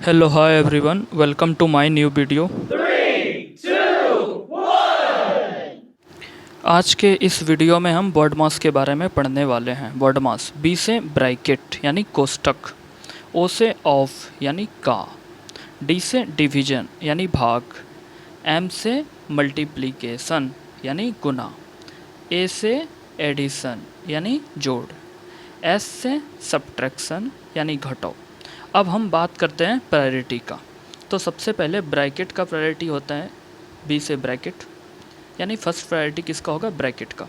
Hello, hi everyone. Welcome to my new video. आज के इस वीडियो में हम वर्ड मास के बारे में पढ़ने वाले हैं। वर्ड मास बी से ब्रैकेट यानी कोष्टक, ओ से ऑफ यानी का, डी से डिवीजन यानी भाग, एम से मल्टीप्लिकेशन यानी गुना, ए से एडिशन यानी जोड़, एस से सब्ट्रैक्शन यानी घटाव। अब हम बात करते हैं प्रायोरिटी का। तो सबसे पहले ब्रैकेट का प्रायोरिटी होता है बी से ब्रैकेट, यानी फर्स्ट प्रायोरिटी किसका होगा, ब्रैकेट का।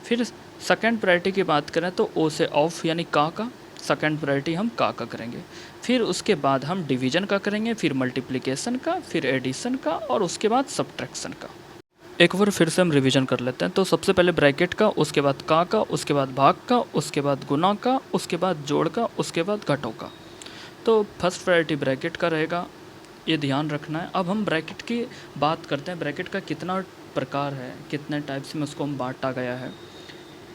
फिर सेकंड प्रायोरिटी की बात करें तो ओ से ऑफ यानी का सेकंड प्रायोरिटी हम का करेंगे। फिर उसके बाद हम डिवीजन का करेंगे, फिर मल्टीप्लिकेशन का, फिर एडिशन का और उसके बाद सब्ट्रैक्शन का। एक बार फिर से हम रिवीजन कर लेते हैं। तो सबसे पहले ब्रैकेट का, उसके बाद का, उसके बाद भाग का, उसके बाद गुना का, उसके बाद जोड़ का, उसके बाद घटाव का। तो फर्स्ट प्रायोरिटी ब्रैकेट का रहेगा, ये ध्यान रखना है। अब हम ब्रैकेट की बात करते हैं। ब्रैकेट का कितना प्रकार है, कितने टाइप्स में उसको हम बांटा गया है,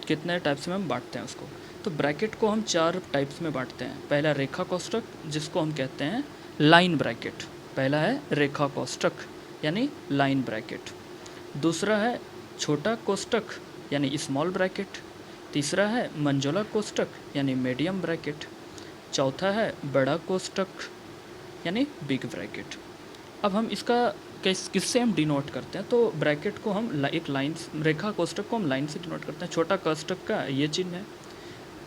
कितने टाइप्स में हम बांटते हैं उसको। तो ब्रैकेट को हम 4 टाइप्स में बांटते हैं। पहला रेखा कोष्ठक, जिसको हम कहते हैं लाइन ब्रैकेट। पहला है रेखा कोष्ठक यानी लाइन ब्रैकेट। दूसरा है छोटा कोष्ठक यानी स्मॉल ब्रैकेट। तीसरा है मंझोला कोष्ठक यानी मीडियम ब्रैकेट। चौथा है बड़ा कोष्ठक यानी बिग ब्रैकेट। अब हम इसका किससे हम डिनोट करते हैं। तो ब्रैकेट को हम एक लाइन, रेखा कोष्ठक को हम लाइन से डिनोट करते हैं। छोटा कोष्ठक का ये चिन्ह है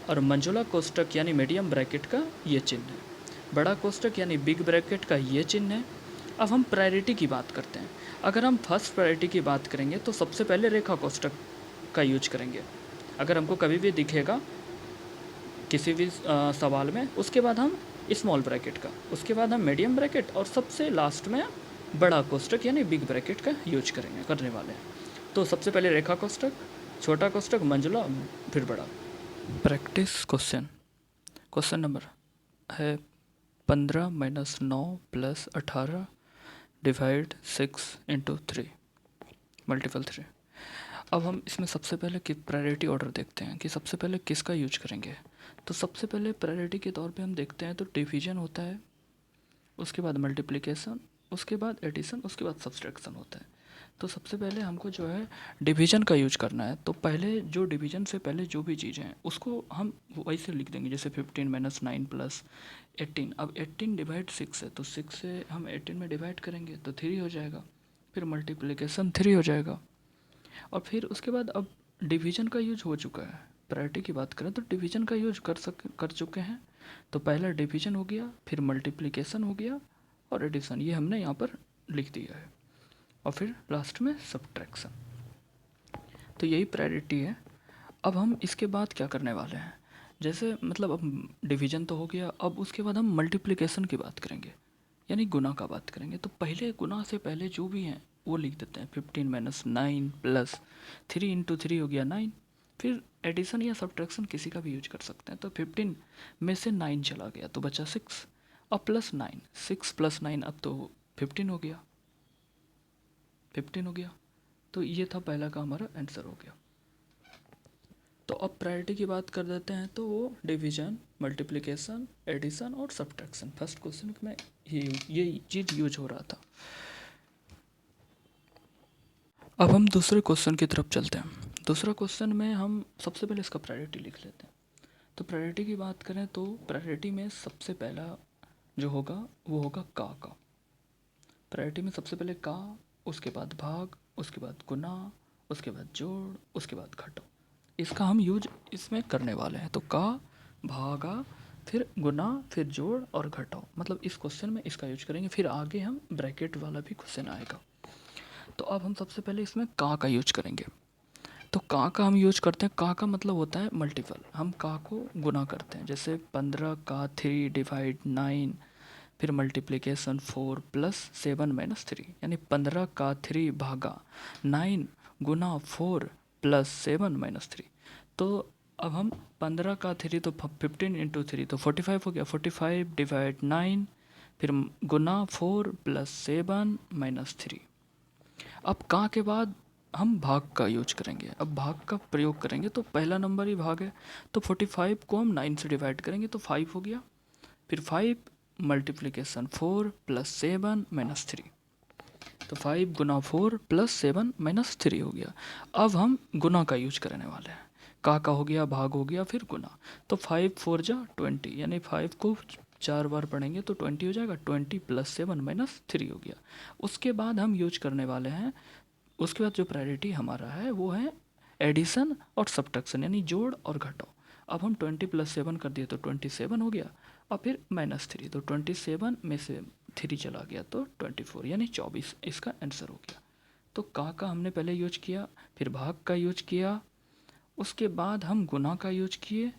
और मंझोला कोष्ठक यानी मीडियम ब्रैकेट का ये चिन्ह है। बड़ा कोष्ठक यानी बिग ब्रैकेट का ये चिन्ह है। अब हम प्रायोरिटी की बात करते हैं। अगर हम फर्स्ट प्रायोरिटी की बात करेंगे तो सबसे पहले रेखा कोष्ठक का यूज करेंगे। अगर हमको कभी भी दिखेगा किसी भी सवाल में, उसके बाद हम स्मॉल ब्रैकेट का, उसके बाद हम मीडियम ब्रैकेट और सबसे लास्ट में बड़ा कोष्ठक यानी बिग ब्रैकेट का यूज करने वाले हैं। तो सबसे पहले रेखा कोष्ठक, छोटा कोष्ठक, मंझला, फिर बड़ा। Practice question. क्वेश्चन नंबर है 15 - 9 + 18 डिवाइड 6 × 3 मल्टीपल 3। अब हम इसमें सबसे पहले कि प्रायोरिटी ऑर्डर देखते हैं कि सबसे पहले किसका यूज करेंगे। तो सबसे पहले प्रायोरिटी के तौर पे हम देखते हैं तो डिवीजन होता है, उसके बाद मल्टीप्लिकेशन, उसके बाद एडिशन, उसके बाद सब्सट्रैक्शन होता है। तो सबसे पहले हमको जो है डिवीजन का यूज करना है। तो पहले जो डिवीजन से पहले जो भी चीज़ें हैं उसको हम वैसे लिख देंगे, जैसे 15 - 9 + 18। अब 18 डिवाइड 6 है तो 6 से हम 18 में डिवाइड करेंगे तो 3 हो जाएगा। फिर मल्टीप्लिकेशन 3 हो जाएगा। और फिर उसके बाद अब डिवीजन का यूज हो चुका है। प्रायोरिटी की बात करें तो डिवीजन का यूज कर चुके हैं। तो पहला डिवीजन हो गया, फिर मल्टीप्लिकेशन हो गया और एडिशन, ये हमने यहाँ पर लिख दिया है। और फिर लास्ट में सब्ट्रैक्शन। तो यही प्रायोरिटी है। अब हम इसके बाद क्या करने वाले हैं, जैसे मतलब अब डिवीजन तो हो गया, अब उसके बाद हम मल्टीप्लिकेशन की बात करेंगे यानी गुना का बात करेंगे। तो पहले गुना से पहले जो भी हैं वो लिख देते हैं। 15 - 9 + 3 × 3 हो गया 9। फिर एडिशन या सब्ट्रैक्शन किसी का भी यूज कर सकते हैं। तो 15 में से 9 चला गया तो बचा 6 और प्लस 9, 6 + 9 अब तो 15 हो गया, 15 हो गया। तो ये था पहला का हमारा आंसर हो गया। तो अब प्रायोरिटी की बात कर देते हैं। तो वो डिवीजन, मल्टीप्लिकेशन, एडिशन और सब्ट्रैक्शन फर्स्ट क्वेश्चन में ये चीज़ यूज हो रहा था। अब हम दूसरे क्वेश्चन की तरफ चलते हैं। दूसरा क्वेश्चन में हम सबसे पहले इसका प्रायोरिटी लिख लेते हैं। तो प्रायोरिटी की बात करें तो प्रायोरिटी में सबसे पहला जो होगा वो होगा का। प्रायोरिटी में सबसे पहले का, उसके बाद भाग, उसके बाद गुना, उसके बाद जोड़, उसके बाद घटाव। इसका हम यूज इसमें करने वाले हैं। तो का, भागा, फिर गुना, फिर जोड़ और घटाव, मतलब इस क्वेश्चन में इसका यूज करेंगे। फिर आगे हम ब्रैकेट वाला भी क्वेश्चन आएगा। तो अब हम सबसे पहले इसमें का यूज करेंगे। तो का हम यूज करते हैं। का मतलब होता है मल्टीपल। हम का को गुना करते हैं, जैसे 15 का 3 डिवाइड 9, फिर मल्टीप्लिकेशन 4 + 7 - 3 यानी 15 का 3 भागा 9 गुना 4 + 7 - 3। तो अब हम 15 का 3 तो 15 × 3 तो 45 हो गया। 45 डिवाइड 9 फिर गुना 4 + 7 - 3। अब का के बाद हम भाग का यूज करेंगे। अब भाग का प्रयोग करेंगे तो पहला नंबर ही भाग है। तो 45 को हम 9 से डिवाइड करेंगे तो 5 हो गया। फिर 5 मल्टीप्लिकेशन 4 + 7 - 3, तो 5 × 4 + 7 - 3 हो गया। अब हम गुना का यूज करने वाले हैं, का हो गया, भाग हो गया, फिर गुना। तो 5 4 जा 20, यानी 5 को 4 बार पढ़ेंगे तो 20 हो जाएगा। 20 + 7 - 3 हो गया। उसके बाद हम यूज करने वाले हैं, उसके बाद जो प्रायोरिटी हमारा है वो है एडिशन और सब्ट्रैक्शन, यानी जोड़ और घटाव। अब हम 20 + 7 कर दिए तो 27 हो गया, और फिर -3, तो 27 में से 3 चला गया तो 24, यानी 24 इसका आंसर हो गया। तो का हमने पहले यूज किया, फिर भाग का यूज किया, उसके बाद हम गुना का यूज किए,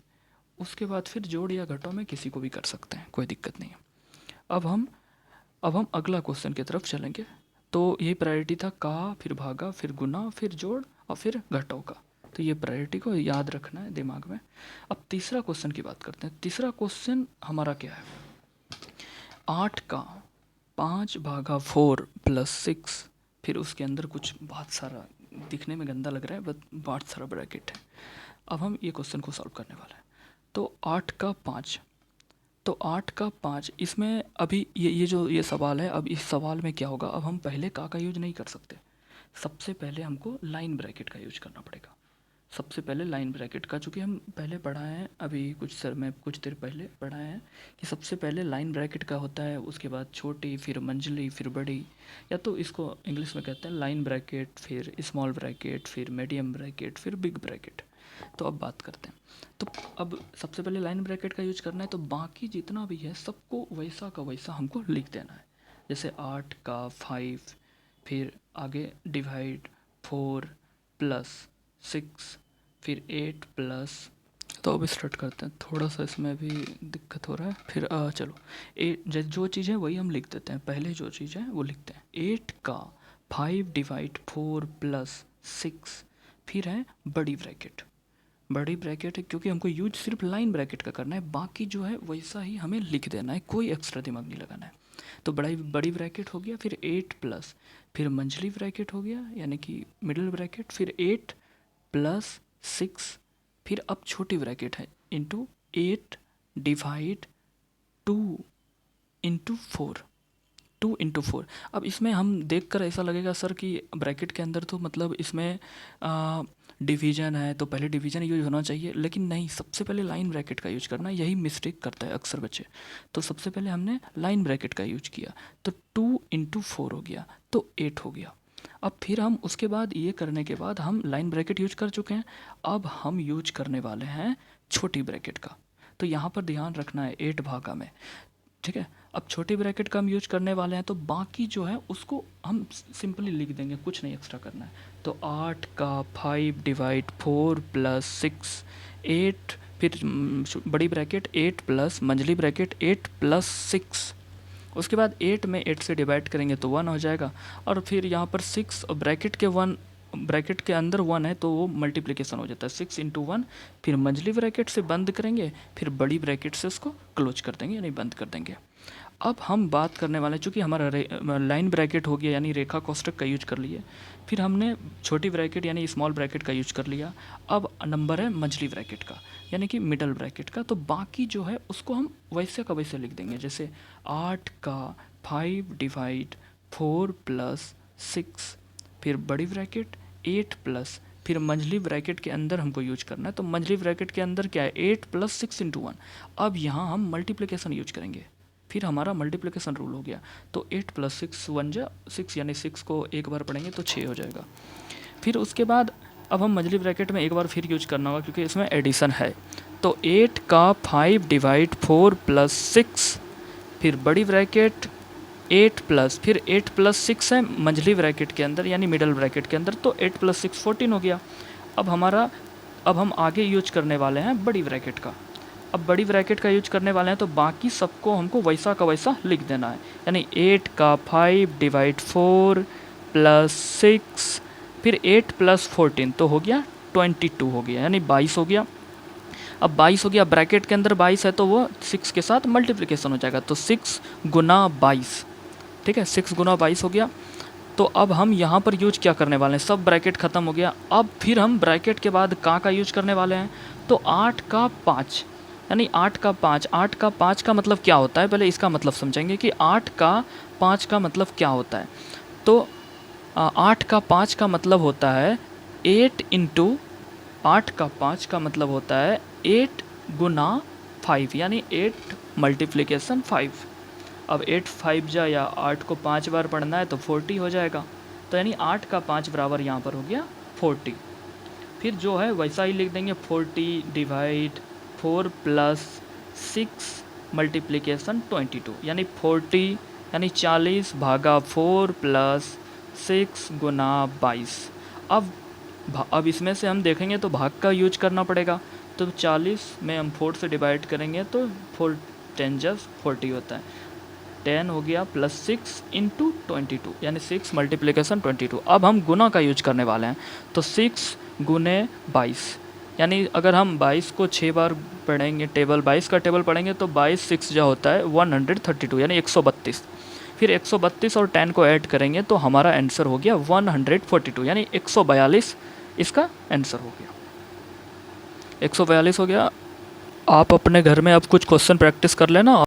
उसके बाद फिर जोड़ या घटाव में किसी को भी कर सकते हैं, कोई दिक्कत नहीं है। अब हम अगला क्वेश्चन की तरफ चलेंगे। तो ये प्रायोरिटी था का, फिर भागा, फिर गुना, फिर जोड़ और फिर घटाव का। तो ये प्रायोरिटी को याद रखना है दिमाग में। अब तीसरा क्वेश्चन की बात करते हैं। तीसरा क्वेश्चन हमारा क्या है, 8 का 5/4 + 6, फिर उसके अंदर कुछ बहुत सारा दिखने में गंदा लग रहा है, बट बहुत सारा ब्रैकेट है। अब हम ये क्वेश्चन को सॉल्व करने वाले हैं। तो 8 का 5, तो 8 का 5, इसमें अभी ये सवाल है। अब इस सवाल में क्या होगा, अब हम पहले का यूज नहीं कर सकते। सबसे पहले हमको लाइन ब्रैकेट का यूज करना पड़ेगा। सबसे पहले लाइन ब्रैकेट का, चूँकि हम पहले पढ़ाए हैं, अभी कुछ देर पहले पढ़ाए हैं कि सबसे पहले लाइन ब्रैकेट का होता है, उसके बाद छोटी, फिर मंझली, फिर बड़ी, या तो इसको इंग्लिश में कहते हैं लाइन ब्रैकेट, फिर स्मॉल ब्रैकेट, फिर मीडियम ब्रैकेट, फिर बिग ब्रैकेट। तो अब बात करते हैं। तो अब सबसे पहले लाइन ब्रैकेट का यूज करना है, तो बाकी जितना भी है सबको वैसा का वैसा हमको लिख देना है। जैसे 8 का 5, फिर आगे डिवाइड 4 + 6, फिर 8 प्लस, तो अब स्टार्ट करते हैं। थोड़ा सा इसमें भी दिक्कत हो रहा है। फिर चलो जो चीज़ है वही हम लिख देते हैं, पहले जो चीज़ है वो लिखते हैं। 8 का 5/4 + 6, फिर है बड़ी ब्रैकेट। बड़ी ब्रैकेट है क्योंकि हमको यूज सिर्फ लाइन ब्रैकेट का करना है, बाकी जो है वैसा ही हमें लिख देना है, कोई एक्स्ट्रा दिमाग नहीं लगाना है। तो बड़ी ब्रैकेट हो गया, फिर 8 प्लस, फिर मंझली ब्रैकेट हो गया यानी कि मिडिल ब्रैकेट, फिर 8 + 6, फिर अब छोटी ब्रैकेट है इंटू 8 डिवाइड 2 इंटू 4, 2 इंटू 4। अब इसमें हम देख कर ऐसा लगेगा सर कि ब्रैकेट के अंदर तो मतलब इसमें डिवीजन है, तो पहले डिवीजन यूज होना चाहिए, लेकिन नहीं, सबसे पहले लाइन ब्रैकेट का यूज करना। यही मिस्टेक करता है अक्सर बच्चे। तो सबसे पहले हमने लाइन ब्रैकेट का यूज किया, तो 2 इंटू 4 हो गया, तो 8 हो गया। अब फिर हम उसके बाद ये करने के बाद हम लाइन ब्रैकेट यूज कर चुके हैं, अब हम यूज करने वाले हैं छोटी ब्रैकेट का। तो यहाँ पर ध्यान रखना है 8 भागा में, ठीक है। अब छोटी ब्रैकेट का हम यूज करने वाले हैं, तो बाकी जो है उसको हम सिंपली लिख देंगे, कुछ नहीं एक्स्ट्रा करना है। तो 8 का 5/4 + 6, 8, फिर बड़ी ब्रैकेट 8 प्लस मंझली ब्रैकेट 8 + 6, उसके बाद 8 में 8 से डिवाइड करेंगे तो 1 हो जाएगा, और फिर यहाँ पर 6 और ब्रैकेट के अंदर 1 है तो वो मल्टीप्लिकेशन हो जाता है, 6 × 1, फिर मंझली ब्रैकेट से बंद करेंगे, फिर बड़ी ब्रैकेट से उसको क्लोज कर देंगे यानी बंद कर देंगे। अब हम बात करने वाले हैं, चूँकि हमारा लाइन ब्रैकेट हो गया यानी रेखा कोष्ठक का यूज कर लिए, फिर हमने छोटी ब्रैकेट यानी स्मॉल ब्रैकेट का यूज कर लिया। अब नंबर है मंझली ब्रैकेट का यानी कि मिडल ब्रैकेट का, तो बाकी जो है उसको हम वैसे का वैसे लिख देंगे। जैसे 8 का 5/4 + 6, फिर बड़ी ब्रैकेट 8 प्लस, फिर मंझली ब्रैकेट के अंदर हमको यूज करना है, तो मंझली ब्रैकेट के अंदर क्या है 8 + 6 × 1। अब यहाँ हम मल्टीप्लिकेशन यूज करेंगे, फिर हमारा मल्टीप्लिकेशन रूल हो गया, तो 8 + 6 1 जा 6, यानी 6 को एक बार पढ़ेंगे तो 6 हो जाएगा। फिर उसके बाद अब हम मंझली ब्रैकेट में एक बार फिर यूज करना होगा क्योंकि इसमें एडिशन है, तो 8 का 5/4 + 6, फिर बड़ी ब्रैकेट 8 प्लस, फिर 8 + 6 है मंझली ब्रैकेट के अंदर यानी मिडल ब्रैकेट के अंदर, तो 8 + 6 14 हो गया। अब हम आगे यूज करने वाले हैं बड़ी ब्रैकेट का। अब बड़ी ब्रैकेट का यूज करने वाले हैं तो बाकी सबको हमको वैसा का वैसा लिख देना है, यानी 8 का 5/4 + 6, फिर 8 + 14 तो हो गया 22 हो गया, यानी 22 हो गया। अब 22 हो गया, ब्रैकेट के अंदर 22 है तो वो 6 के साथ मल्टीप्लिकेशन हो जाएगा, तो 6 × 22, ठीक है, 6 × 22 हो गया। तो अब हम यहाँ पर यूज क्या करने वाले हैं, सब ब्रैकेट ख़त्म हो गया। अब फिर हम ब्रैकेट के बाद का यूज करने वाले हैं, तो 8 का 5, यानी 8 का 5, 8 का 5 का मतलब क्या होता है, पहले इसका मतलब समझेंगे कि 8 का 5 का मतलब क्या होता है। तो 8 का 5 का मतलब होता है 8 इंटू 8 का 5 का मतलब होता है 8 गुना 5, यानी 8 मल्टीप्लिकेशन 5। अब 8 5 जा, या 8 को 5 बार पढ़ना है तो 40 हो जाएगा। तो यानी 8 का 5 बराबर यहाँ पर हो गया 40। फिर जो है वैसा ही लिख देंगे 40 डिवाइड 4 प्लस 6 मल्टीप्लिकेशन 22, यानी 40 यानी 40 भागा 4 प्लस 6 गुना 22। अब इसमें से हम देखेंगे तो भाग का यूज करना पड़ेगा। तो 40 में हम 4 से डिवाइड करेंगे तो 4 10 जस 40 होता है। 10 हो गया प्लस 6 इंटू 22, यानी 6 मल्टीप्लिकेशन 22। अब हम गुना का यूज करने वाले हैं। तो 6 गुने 22, यानी अगर हम 22 को 6 बार पढ़ेंगे, टेबल 22 का टेबल पढ़ेंगे तो 22 6 जो होता है 132, यानी 132। फिर 132 और 10 को ऐड करेंगे तो हमारा आंसर हो गया 142, यानी 142 इसका आंसर हो गया। 142 हो गया। आप अपने घर में अब कुछ क्वेश्चन प्रैक्टिस कर लेना।